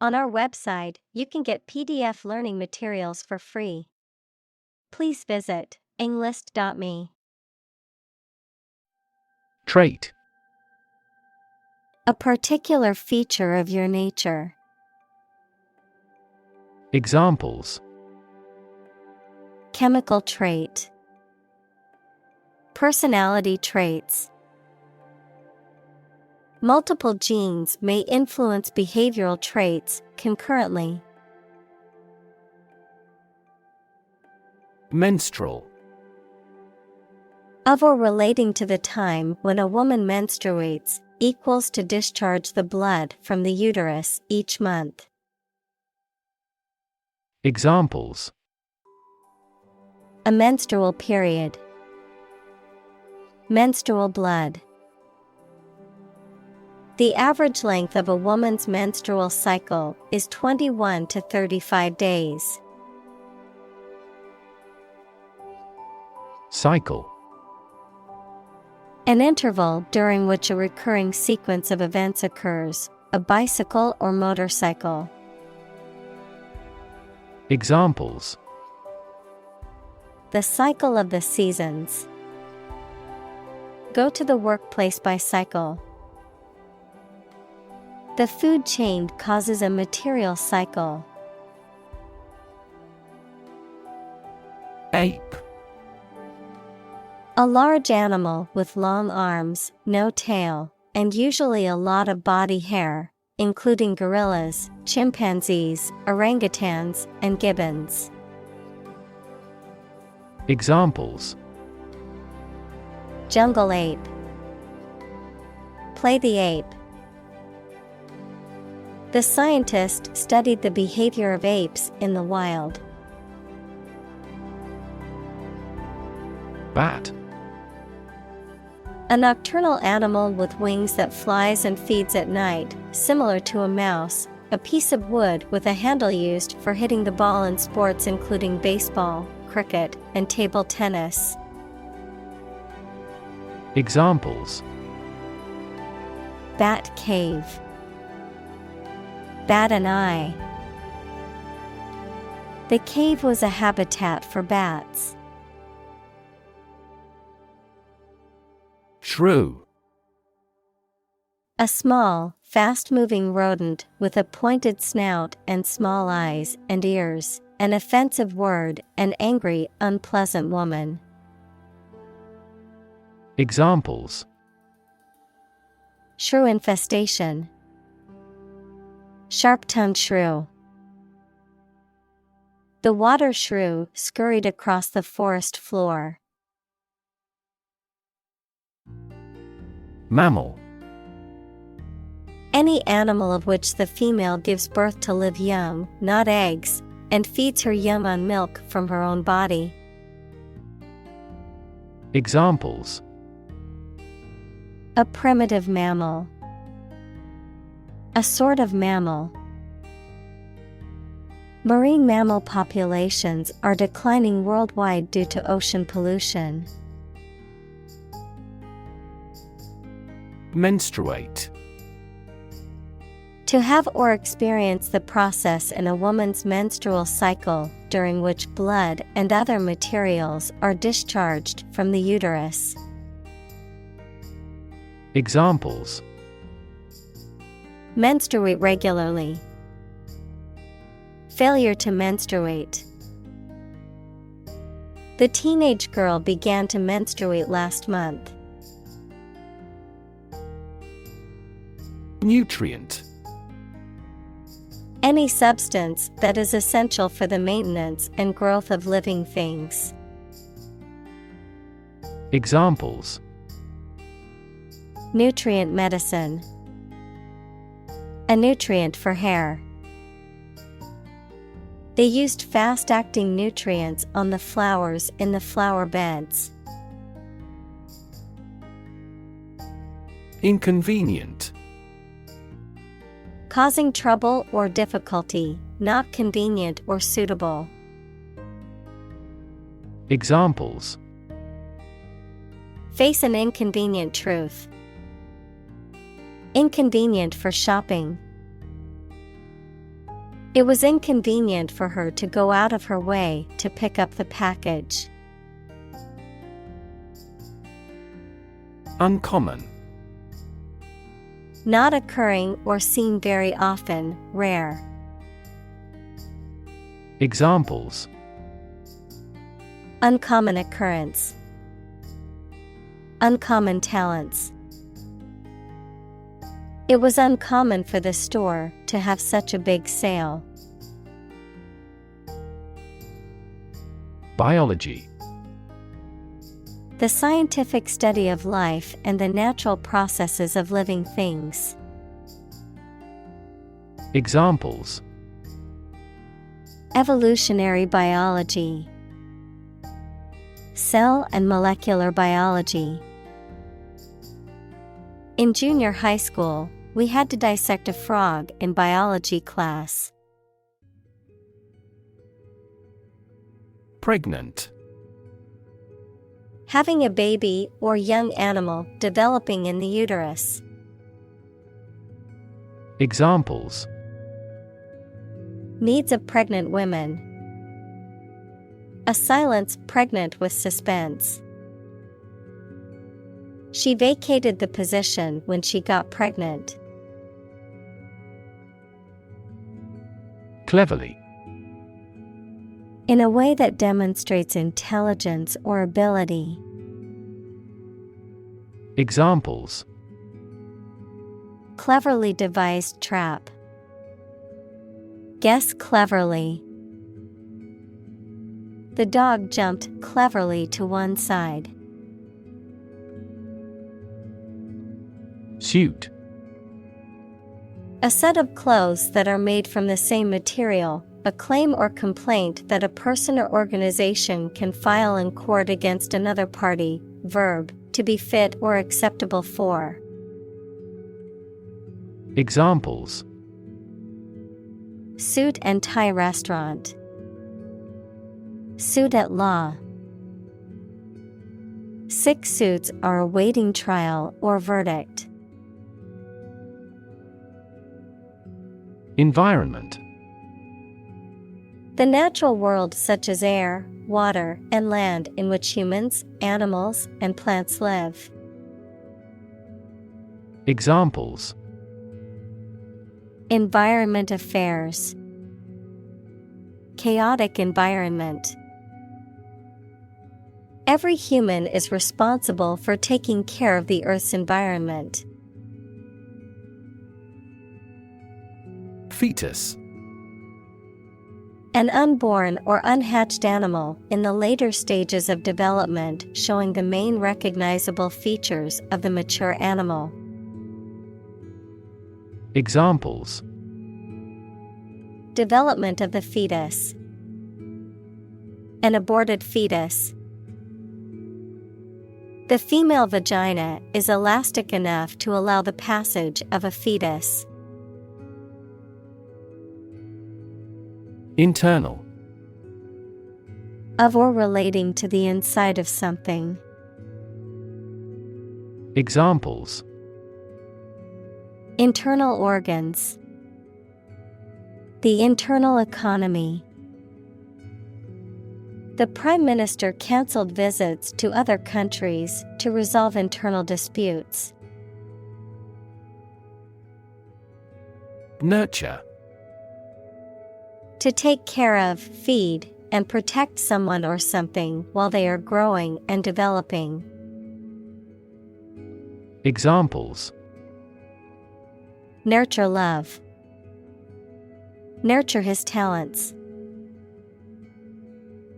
On our website, you can get PDF learning materials for free. Please visit englist.me. Trait. A particular feature of your nature. Examples: Chemical trait. Personality traits. Multiple genes may influence behavioral traits concurrently. Menstrual. Of or relating to the time when a woman menstruates, equals to discharge the blood from the uterus each month. Examples: A menstrual period. Menstrual blood. The average length of a woman's menstrual cycle is 21 to 35 days. Cycle. An interval during which a recurring sequence of events occurs, a bicycle or motorcycle. Examples: The cycle of the seasons. Go to the workplace by cycle. The food chain causes a material cycle. Ape. A large animal with long arms, no tail, and usually a lot of body hair, including gorillas, chimpanzees, orangutans, and gibbons. Examples: Jungle ape. Play the ape. The scientist studied the behavior of apes in the wild. Bat. A nocturnal animal with wings that flies and feeds at night, similar to a mouse, a piece of wood with a handle used for hitting the ball in sports including baseball, cricket, and table tennis. Examples: Bat cave. Bat an eye. The cave was a habitat for bats. Shrew. A small, fast-moving rodent with a pointed snout and small eyes and ears, an offensive word, an angry, unpleasant woman. Examples: Shrew infestation. Sharp-tongued shrew. The water shrew scurried across the forest floor. Mammal. Any animal of which the female gives birth to live young, not eggs, and feeds her young on milk from her own body. Examples: A primitive mammal. A sort of mammal. Marine mammal populations are declining worldwide due to ocean pollution. Menstruate. To have or experience the process in a woman's menstrual cycle during which blood and other materials are discharged from the uterus. Examples: Menstruate regularly. Failure to menstruate. The teenage girl began to menstruate last month. Nutrient. Any substance that is essential for the maintenance and growth of living things. Examples: Nutrient medicine. A nutrient for hair. They used fast-acting nutrients on the flowers in the flower beds. Inconvenient. Causing trouble or difficulty, not convenient or suitable. Examples: Face an inconvenient truth. Inconvenient for shopping. It was inconvenient for her to go out of her way to pick up the package. Uncommon. Not occurring or seen very often, rare. Examples: Uncommon occurrence. Uncommon talents. It was uncommon for the store to have such a big sale. Biology. The scientific study of life and the natural processes of living things. Examples: Evolutionary biology. Cell and molecular biology. In junior high school, we had to dissect a frog in biology class. Pregnant. Having a baby or young animal developing in the uterus. Examples: Needs of pregnant women. A silence pregnant with suspense. She vacated the position when she got pregnant. Cleverly. In a way that demonstrates intelligence or ability. Examples: Cleverly devised trap. Guess cleverly. The dog jumped cleverly to one side. Suit. A set of clothes that are made from the same material, a claim or complaint that a person or organization can file in court against another party. Verb, to be fit or acceptable for. Examples: Suit and tie restaurant. Suit at law. 6 suits are awaiting trial or verdict. Environment. The natural world such as air, water, and land in which humans, animals, and plants live. Examples: Environment affairs. Chaotic environment. Every human is responsible for taking care of the Earth's environment. Fetus. An unborn or unhatched animal in the later stages of development, showing the main recognizable features of the mature animal. Examples: Development of the fetus. An aborted fetus. The female vagina is elastic enough to allow the passage of a fetus. Internal. Of or relating to the inside of something. Examples: Internal organs. The internal economy. The Prime Minister cancelled visits to other countries to resolve internal disputes. Nurture. To take care of, feed, and protect someone or something while they are growing and developing. Examples: Nurture love. Nurture his talents.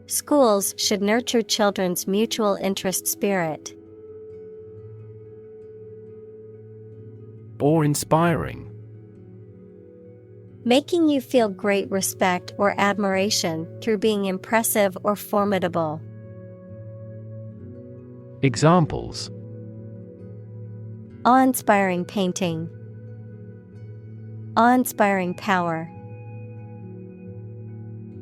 Schools should nurture children's mutual interest spirit. Or inspiring. Making you feel great respect or admiration through being impressive or formidable. Examples: Awe-inspiring painting. Awe-inspiring power.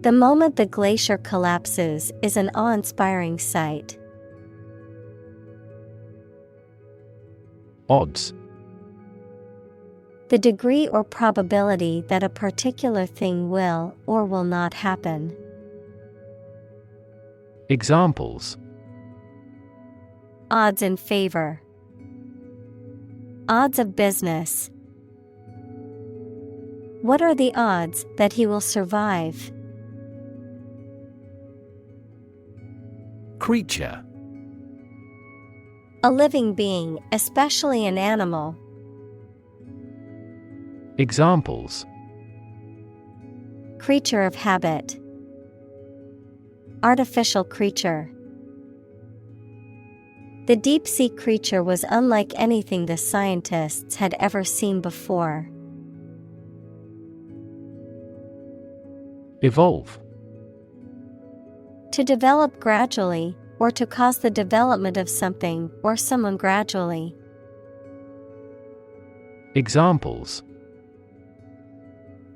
The moment the glacier collapses is an awe-inspiring sight. Odds. The degree or probability that a particular thing will or will not happen. Examples: Odds in favor. Odds of business. What are the odds that he will survive? Creature. A living being, especially an animal. Examples: Creature of habit. Artificial creature. The deep-sea creature was unlike anything the scientists had ever seen before. Evolve. To develop gradually, or to cause the development of something or someone gradually. Examples: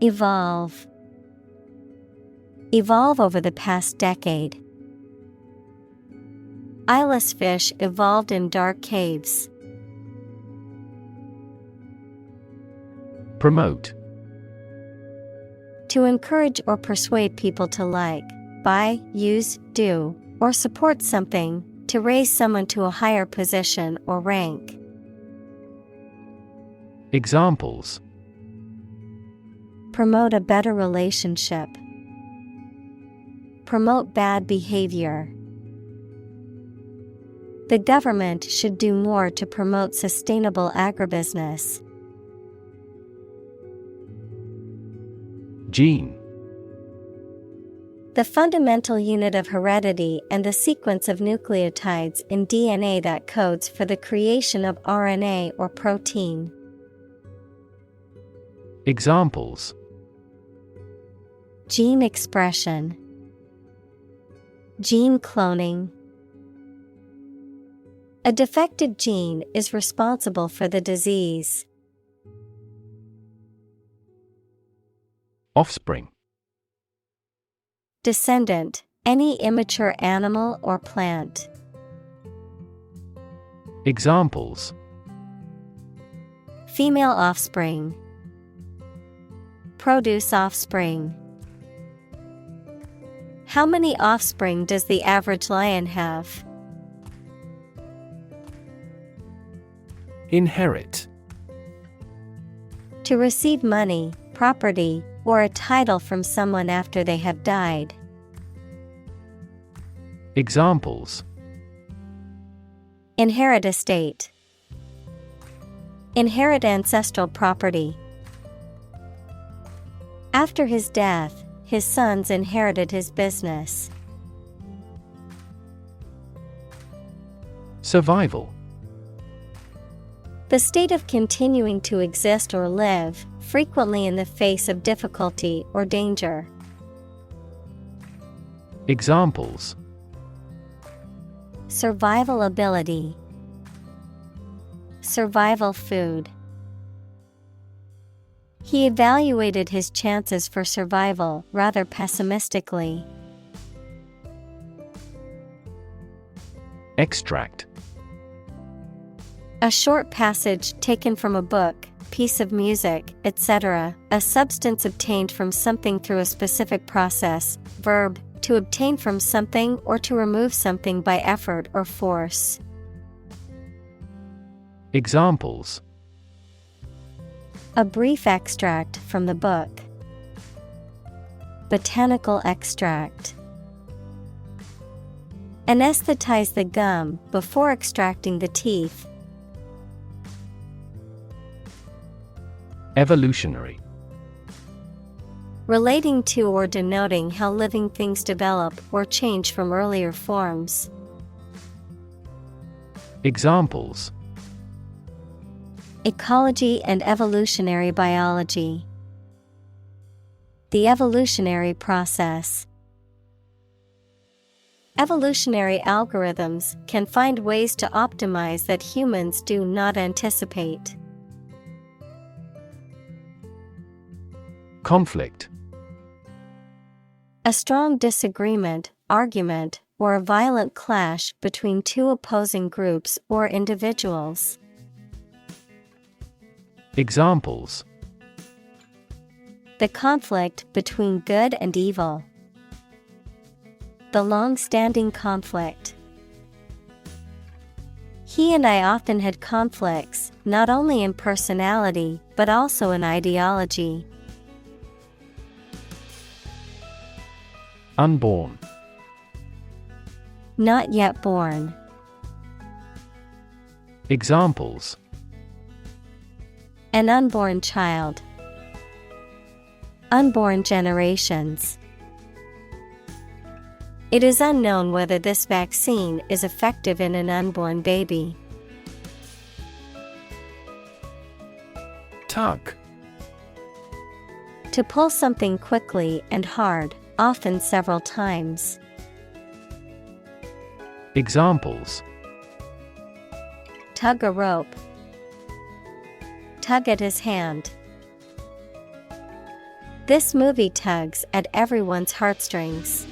Evolve. Evolve over the past decade. Eyeless fish evolved in dark caves. Promote. To encourage or persuade people to like, buy, use, do, or support something, to raise someone to a higher position or rank. Examples: Promote a better relationship. Promote bad behavior. The government should do more to promote sustainable agribusiness. Gene. The fundamental unit of heredity and the sequence of nucleotides in DNA that codes for the creation of RNA or protein. Examples: Gene expression. Gene cloning. A defective gene is responsible for the disease. Offspring. Descendant, any immature animal or plant. Examples: Female offspring. Produce offspring. How many offspring does the average lion have? Inherit. To receive money, property, or a title from someone after they have died. Examples: Inherit estate. Inherit ancestral property. After his death, his sons inherited his business. Survival. The state of continuing to exist or live, frequently in the face of difficulty or danger. Examples: Survival ability. Survival food. He evaluated his chances for survival rather pessimistically. Extract. A short passage taken from a book, piece of music, etc., a substance obtained from something through a specific process. Verb, to obtain from something or to remove something by effort or force. Examples: A brief extract from the book. Botanical extract. Anesthetize the gum before extracting the teeth. Evolutionary. Relating to or denoting how living things develop or change from earlier forms. Examples: Ecology and evolutionary biology. The evolutionary process. Evolutionary algorithms can find ways to optimize that humans do not anticipate. Conflict. A strong disagreement, argument, or a violent clash between two opposing groups or individuals. Examples: the conflict between good and evil. The long-standing conflict. He and I often had conflicts, not only in personality, but also in ideology. Unborn. Not yet born. Examples: An unborn child. Unborn generations. It is unknown whether this vaccine is effective in an unborn baby. Tug. To pull something quickly and hard, often several times. Examples: Tug a rope. Tug at his hand. This movie tugs at everyone's heartstrings.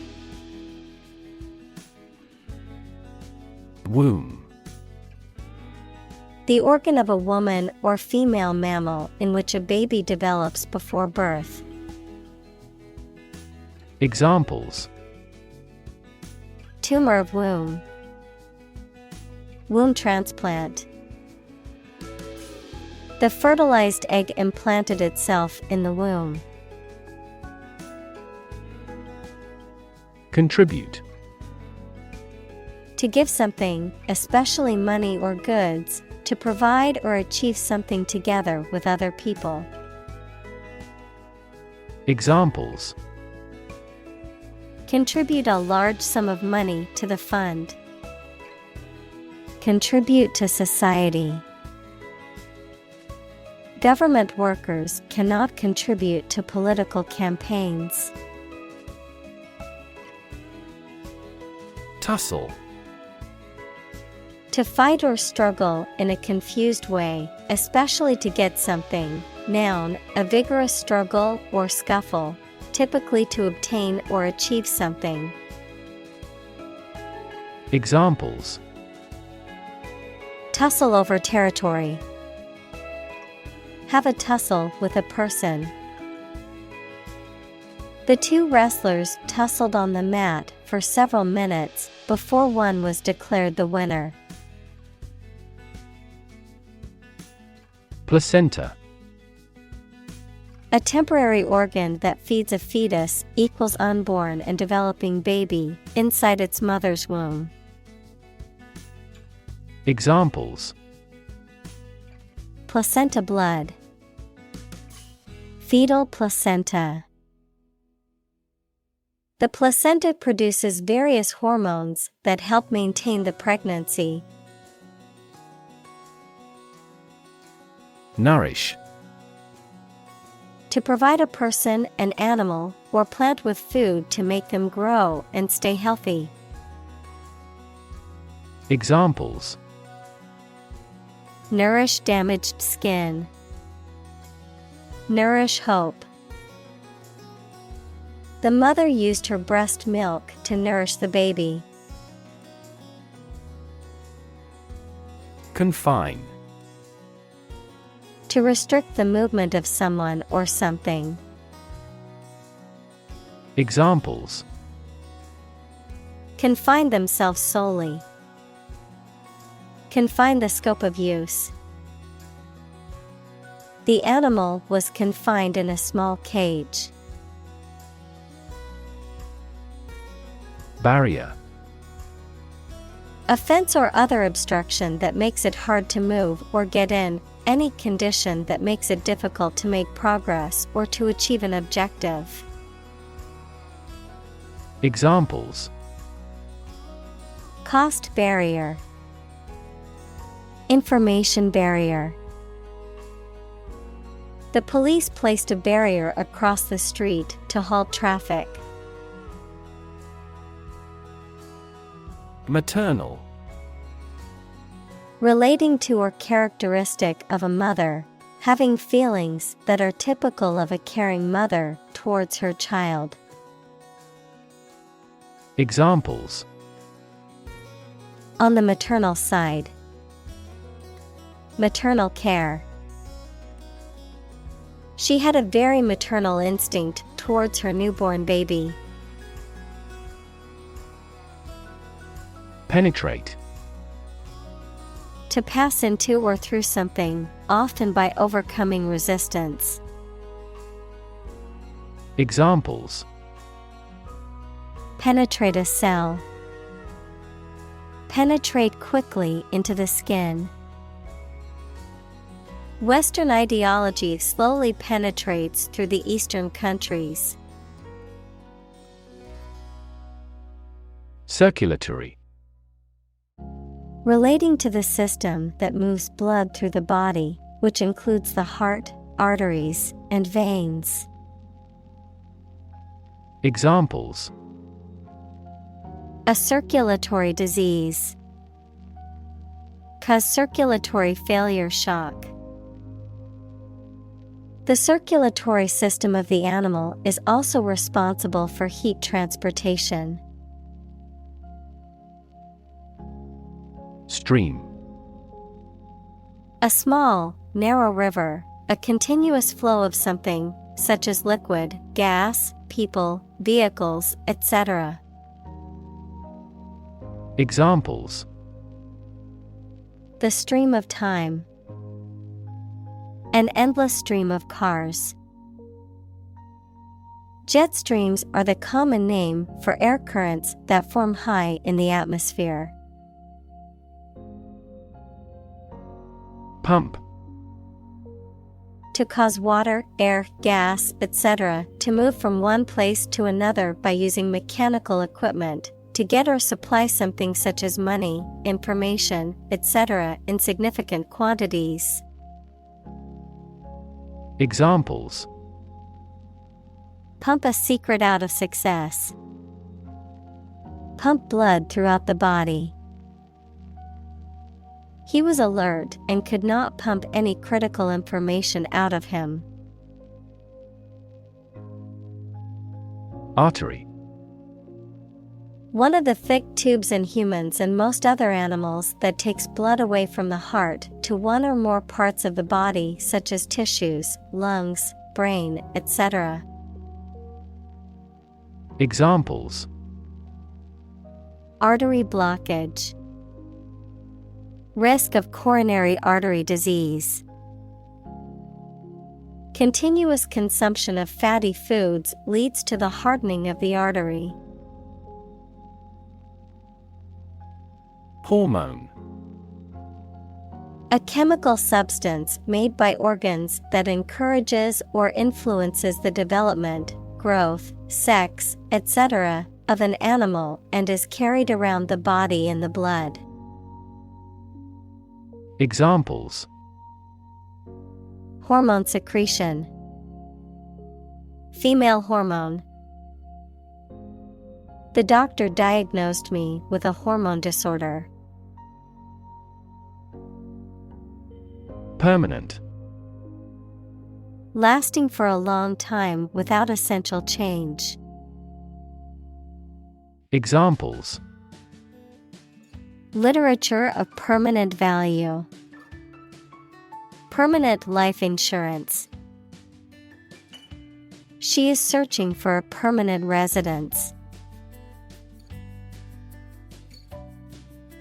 Womb. The organ of a woman or female mammal in which a baby develops before birth. Examples: Tumor of womb. Womb transplant. The fertilized egg implanted itself in the womb. Contribute. To give something, especially money or goods, to provide or achieve something together with other people. Examples: Contribute a large sum of money to the fund. Contribute to society. Government workers cannot contribute to political campaigns. Tussle. To fight or struggle in a confused way, especially to get something. Noun, a vigorous struggle or scuffle, typically to obtain or achieve something. Examples: Tussle over territory. Have a tussle with a person. The two wrestlers tussled on the mat for several minutes before one was declared the winner. Placenta. A temporary organ that feeds a fetus equals unborn and developing baby inside its mother's womb. Examples: Placenta blood. Fetal placenta. The placenta produces various hormones that help maintain the pregnancy. Nourish. To provide a person, an animal, or plant with food to make them grow and stay healthy. Examples: Nourish damaged skin. Nourish hope. The mother used her breast milk to nourish the baby. Confine. To restrict the movement of someone or something. Examples: Confine themselves solely. Confine the scope of use. The animal was confined in a small cage. Barrier. A fence or other obstruction that makes it hard to move or get in, any condition that makes it difficult to make progress or to achieve an objective. Examples: Cost barrier. Information barrier. The police placed a barrier across the street to halt traffic. Maternal. Relating to or characteristic of a mother, having feelings that are typical of a caring mother towards her child. Examples: On the maternal side. Maternal care. She had a very maternal instinct towards her newborn baby. Penetrate. To pass into or through something, often by overcoming resistance. Examples: penetrate a cell. Penetrate quickly into the skin. Western ideology slowly penetrates through the Eastern countries. Circulatory. Relating to the system that moves blood through the body, which includes the heart, arteries, and veins. Examples: a circulatory disease. Cause circulatory failure shock. The circulatory system of the animal is also responsible for heat transportation. Stream. A small, narrow river, a continuous flow of something, such as liquid, gas, people, vehicles, etc. Examples: the stream of time. An endless stream of cars. Jet streams are the common name for air currents that form high in the atmosphere. Pump. To cause water, air, gas, etc. to move from one place to another by using mechanical equipment, to get or supply something such as money, information, etc. in significant quantities. Examples: pump a secret out of success. Pump blood throughout the body. He was alert and could not pump any critical information out of him. Artery. One of the thick tubes in humans and most other animals that takes blood away from the heart to one or more parts of the body, such as tissues, lungs, brain, etc. Examples: artery blockage. Risk of coronary artery disease. Continuous consumption of fatty foods leads to the hardening of the artery. Hormone. A chemical substance made by organs that encourages or influences the development, growth, sex, etc. of an animal and is carried around the body in the blood. Examples: hormone secretion. Female hormone. The doctor diagnosed me with a hormone disorder. Permanent. Lasting for a long time without essential change. Examples: literature of permanent value. Permanent life insurance. She is searching for a permanent residence.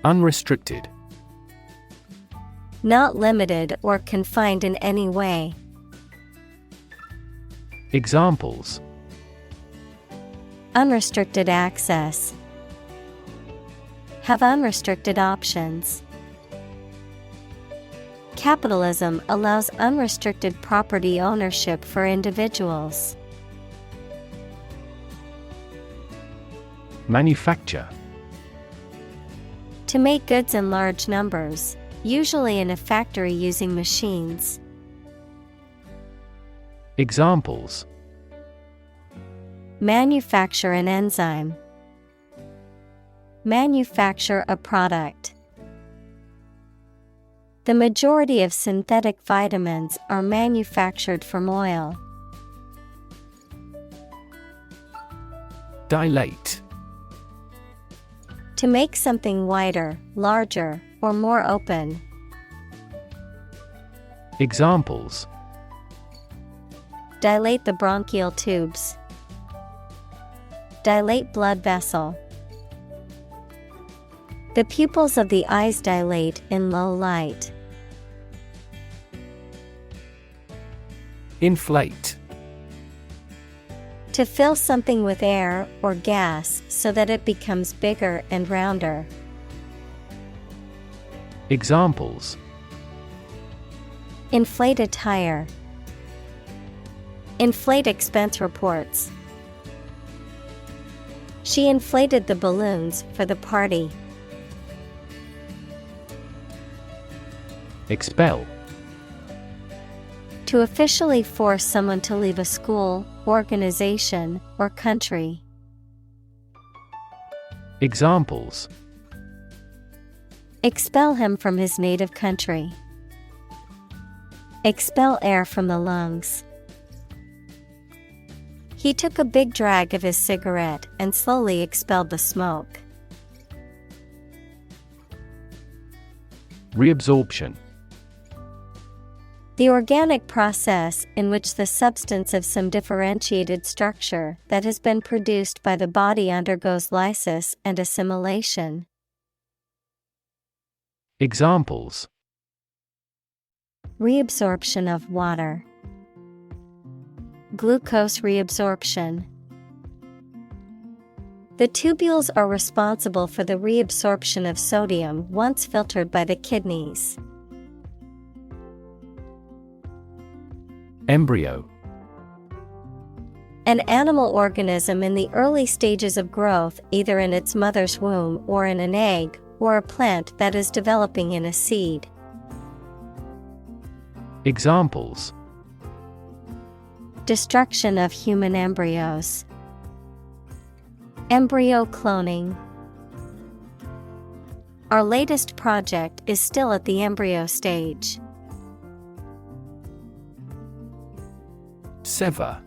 Unrestricted. Not limited or confined in any way. Examples: unrestricted access. Have unrestricted options. Capitalism allows unrestricted property ownership for individuals. Manufacture. To make goods in large numbers, usually in a factory using machines. Examples: manufacture an enzyme. Manufacture a product. The majority of synthetic vitamins are manufactured from oil. Dilate. To make something wider, larger, or more open. Examples: Dilate the bronchial tubes. Dilate blood vessel. The pupils of the eyes dilate in low light. Inflate. To fill something with air or gas so that it becomes bigger and rounder. Examples: Inflate a tire. Inflate expense reports. She inflated the balloons for the party. Expel. To officially force someone to leave a school, organization, or country. Examples: Expel him from his native country. Expel air from the lungs. He took a big drag of his cigarette and slowly expelled the smoke. Reabsorption. The organic process in which the substance of some differentiated structure that has been produced by the body undergoes lysis and assimilation. Examples: Reabsorption of water. Glucose reabsorption. The tubules are responsible for the reabsorption of sodium once filtered by the kidneys. Embryo. An animal organism in the early stages of growth, either in its mother's womb or in an egg, or a plant that is developing in a seed. Examples: Destruction of human embryos. Embryo cloning. Our latest project is still at the embryo stage. Sever.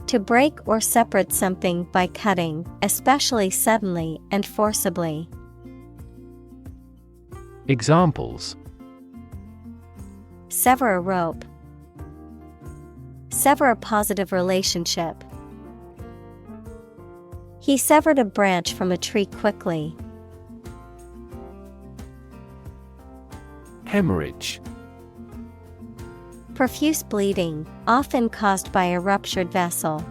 To break or separate something by cutting, especially suddenly and forcibly. Examples: Sever a rope. Sever a positive relationship. He severed a branch from a tree quickly. Hemorrhage. Profuse bleeding, often caused by a ruptured vessel.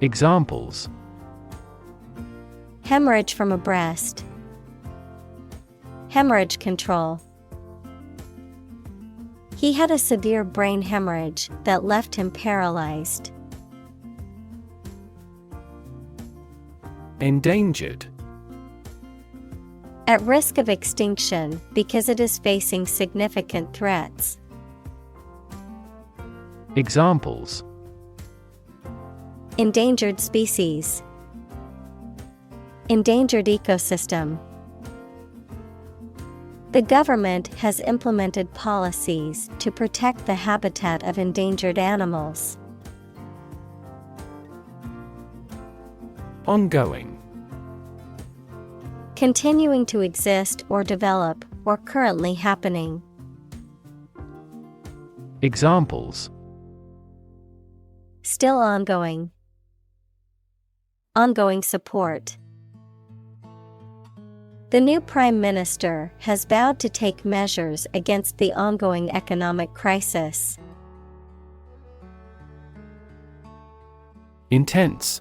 Examples: Hemorrhage from a breast. Hemorrhage control. He had a severe brain hemorrhage that left him paralyzed. Endangered. At risk of extinction because it is facing significant threats. Examples: Endangered species. Endangered ecosystem. The government has implemented policies to protect the habitat of endangered animals. Ongoing. Continuing to exist or develop, or currently happening. Examples: Still ongoing. Ongoing support. The new Prime Minister has vowed to take measures against the ongoing economic crisis. Intense.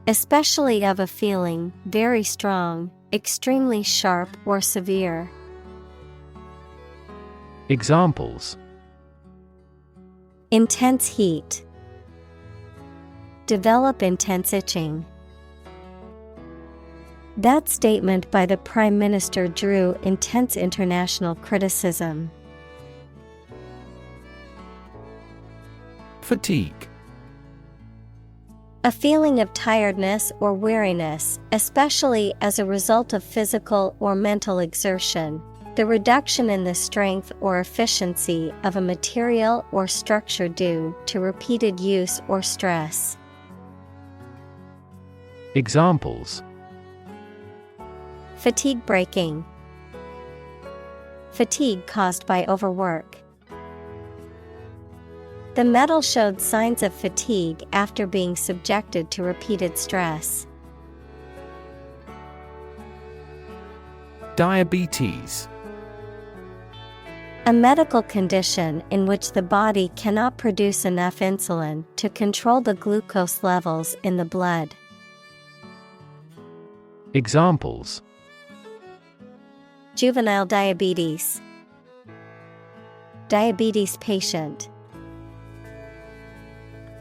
Especially of a feeling, very strong, extremely sharp or severe. Examples: Intense heat. Develop intense itching. That statement by the Prime Minister drew intense international criticism. Fatigue. A feeling of tiredness or weariness, especially as a result of physical or mental exertion. The reduction in the strength or efficiency of a material or structure due to repeated use or stress. Examples: Fatigue breaking. Fatigue caused by overwork. The metal showed signs of fatigue after being subjected to repeated stress. Diabetes. A medical condition in which the body cannot produce enough insulin to control the glucose levels in the blood. Examples: Juvenile diabetes. Diabetes patient.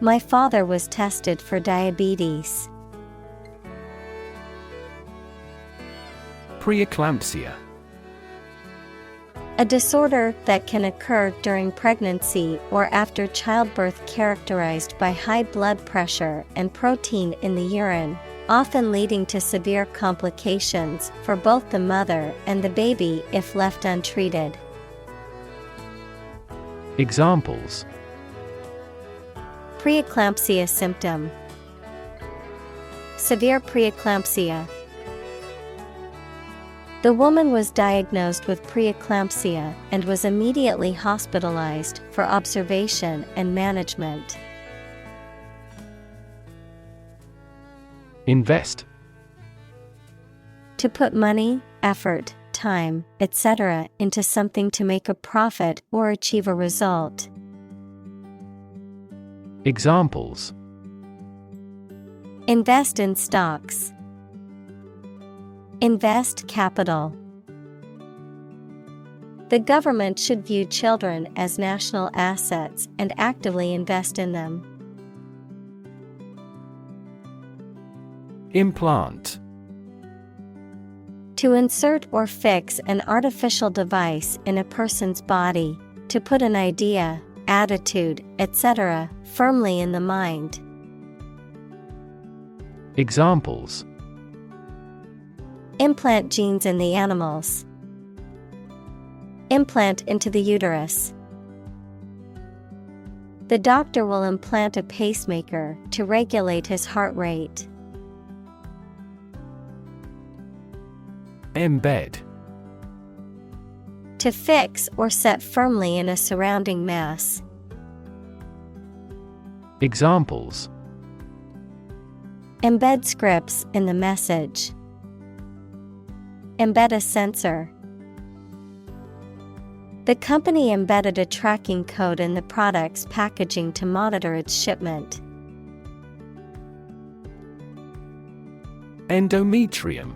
My father was tested for diabetes. Preeclampsia. A disorder that can occur during pregnancy or after childbirth characterized by high blood pressure and protein in the urine, often leading to severe complications for both the mother and the baby if left untreated. Examples: Preeclampsia symptom. Severe preeclampsia. The woman was diagnosed with preeclampsia and was immediately hospitalized for observation and management. Invest. To put money, effort, time, etc. into something to make a profit or achieve a result. Examples: Invest in stocks. Invest capital. The government should view children as national assets and actively invest in them. Implant. To insert or fix an artificial device in a person's body, to put an idea, attitude, etc. firmly in the mind. Examples: Implant genes in the animals. Implant into the uterus. The doctor will implant a pacemaker to regulate his heart rate. Embed. To fix or set firmly in a surrounding mass. Examples: Embed scripts in the message. Embed a sensor. The company embedded a tracking code in the product's packaging to monitor its shipment. Endometrium.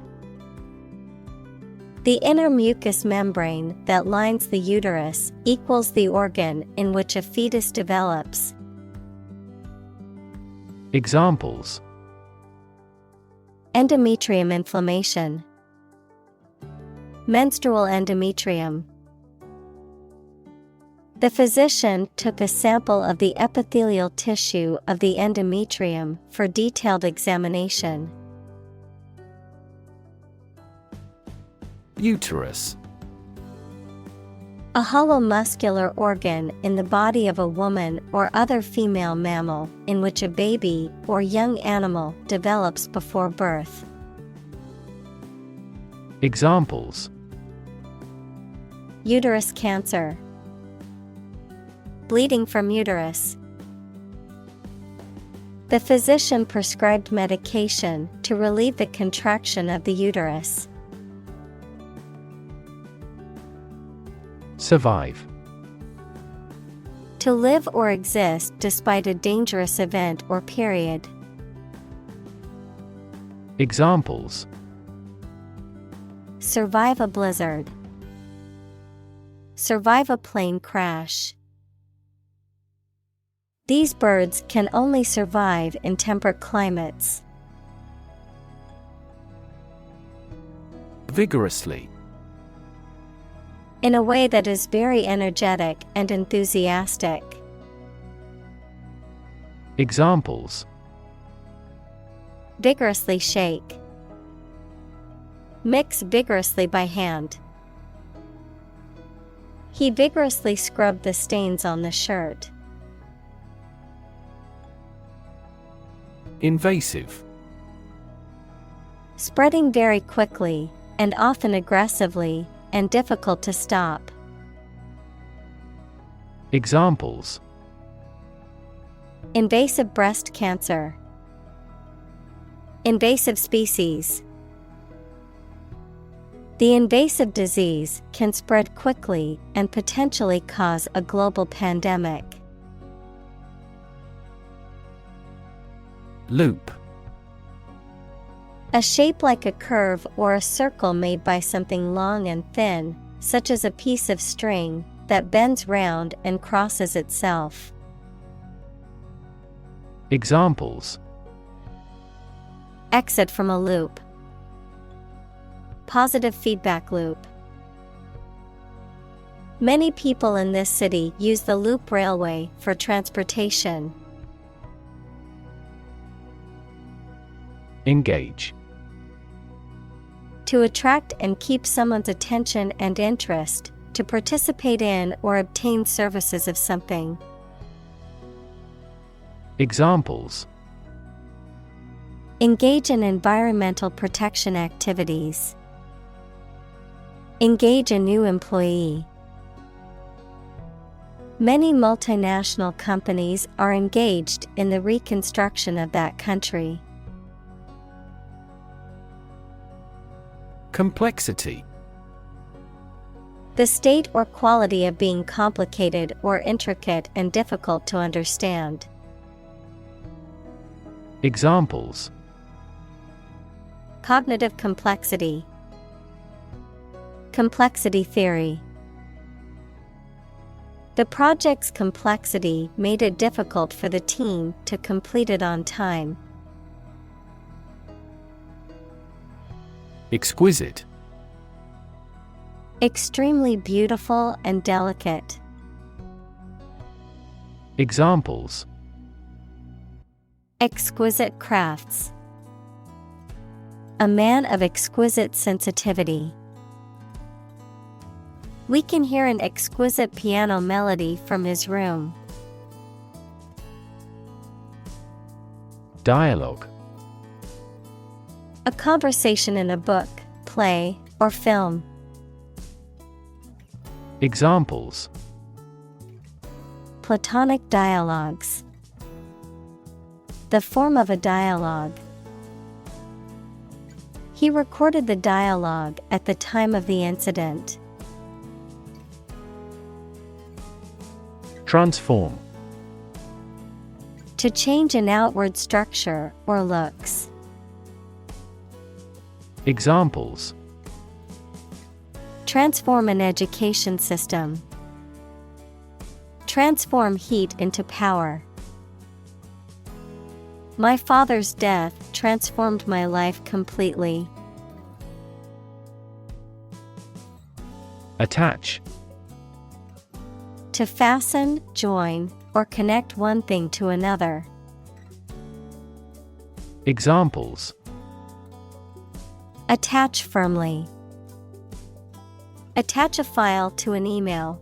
The inner mucous membrane that lines the uterus equals the organ in which a fetus develops. Examples: Endometrium inflammation. Menstrual endometrium. The physician took a sample of the epithelial tissue of the endometrium for detailed examination. Uterus. A hollow muscular organ in the body of a woman or other female mammal in which a baby or young animal develops before birth. Examples: Uterus cancer. Bleeding from uterus. The physician prescribed medication to relieve the contraction of the uterus. Survive. To live or exist despite a dangerous event or period. Examples: Survive a blizzard. Survive a plane crash. These birds can only survive in temperate climates. Vigorously. In a way that is very energetic and enthusiastic. Examples: Vigorously shake. Mix vigorously by hand. He vigorously scrubbed the stains on the shirt. Invasive. Spreading very quickly, and often aggressively, and difficult to stop. Examples: Invasive breast cancer. Invasive species. The invasive disease can spread quickly and potentially cause a global pandemic. Loop. A shape like a curve or a circle made by something long and thin, such as a piece of string, that bends round and crosses itself. Examples: Exit from a loop. Positive feedback loop. Many people in this city use the loop railway for transportation. Engage. To attract and keep someone's attention and interest, to participate in or obtain services of something. Examples: Engage in environmental protection activities. Engage a new employee. Many multinational companies are engaged in the reconstruction of that country. Complexity. The state or quality of being complicated or intricate and difficult to understand. Examples: Cognitive complexity. Complexity theory. The project's complexity made it difficult for the team to complete it on time. Exquisite. Extremely beautiful and delicate. Examples: Exquisite crafts. A man of exquisite sensitivity. We can hear an exquisite piano melody from his room. Dialogue. A conversation in a book, play, or film. Examples: Platonic dialogues. The form of a dialogue. He recorded the dialogue at the time of the incident. Transform. To change an outward structure or looks. Examples: Transform an education system. Transform heat into power. My father's death transformed my life completely. Attach. To fasten, join, or connect one thing to another. Examples: Attach firmly. Attach a file to an email.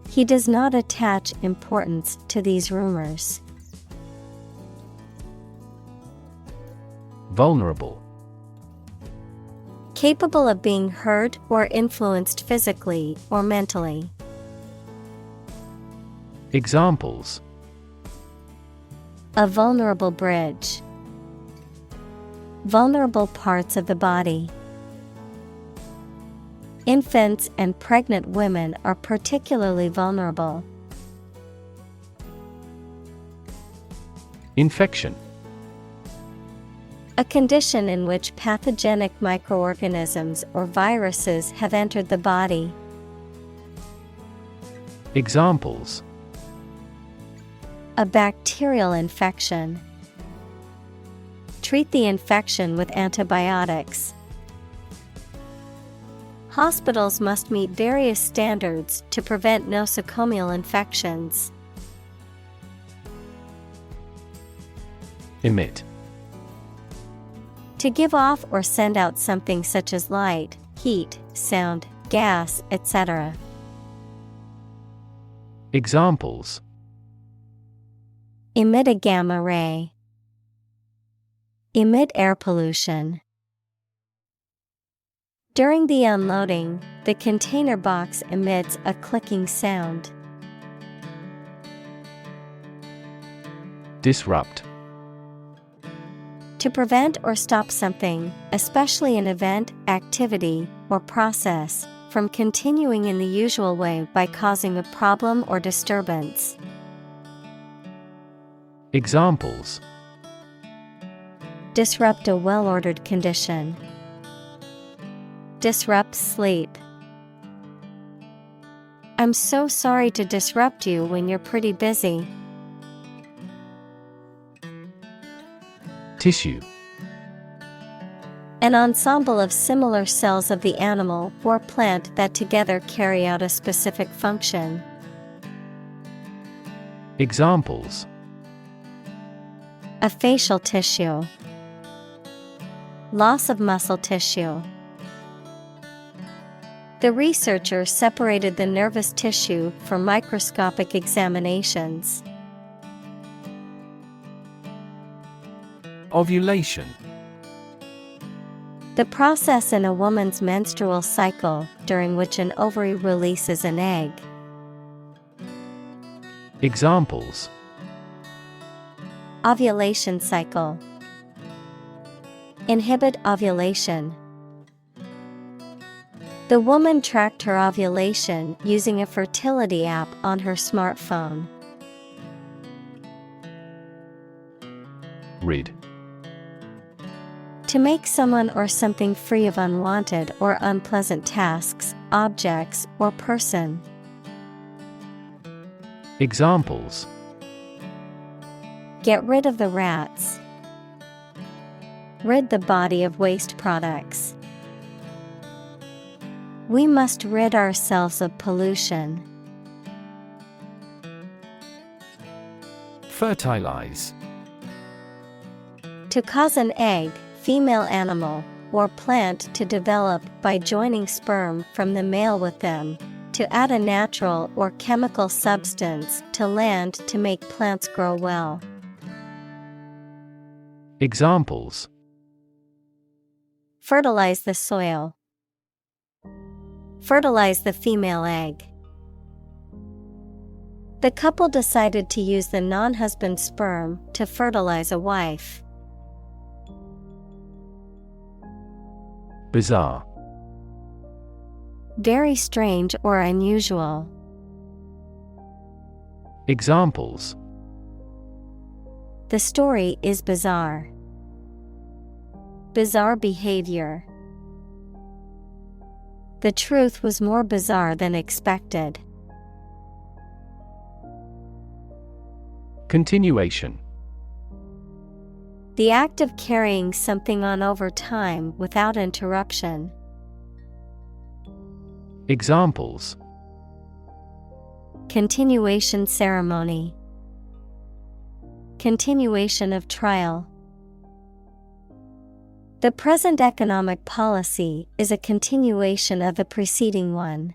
He does not attach importance to these rumors. Vulnerable. Capable of being hurt or influenced physically or mentally. Examples: A vulnerable bridge. Vulnerable parts of the body. Infants and pregnant women are particularly vulnerable. Infection. A condition in which pathogenic microorganisms or viruses have entered the body. Examples: A bacterial infection. Treat the infection with antibiotics. Hospitals must meet various standards to prevent nosocomial infections. Emit. To give off or send out something such as light, heat, sound, gas, etc. Examples: Emit a gamma ray. Emit air pollution. During the unloading, the container box emits a clicking sound. Disrupt. To prevent or stop something, especially an event, activity, or process, from continuing in the usual way by causing a problem or disturbance. Examples: Disrupt a well-ordered condition. Disrupt sleep. I'm so sorry to disrupt you when you're pretty busy. Tissue. An ensemble of similar cells of the animal or plant that together carry out a specific function. Examples: A facial tissue. Loss of muscle tissue. The researcher separated the nervous tissue for microscopic examinations. Ovulation. The process in a woman's menstrual cycle during which an ovary releases an egg. Examples: Ovulation cycle. Inhibit ovulation. The woman tracked her ovulation using a fertility app on her smartphone. Rid. To make someone or something free of unwanted or unpleasant tasks, objects, or person. Examples: Get rid of the rats. Rid the body of waste products. We must rid ourselves of pollution. Fertilize. To cause an egg, female animal, or plant to develop by joining sperm from the male with them. To add a natural or chemical substance to land to make plants grow well. Examples: Fertilize the soil. Fertilize the female egg. The couple decided to use the non-husband's sperm to fertilize a wife. Bizarre. Very strange or unusual. Examples: The story is bizarre. Bizarre behavior. The truth was more bizarre than expected. Continuation. The act of carrying something on over time without interruption. Examples: Continuation ceremony. Continuation of trial. The present economic policy is a continuation of the preceding one.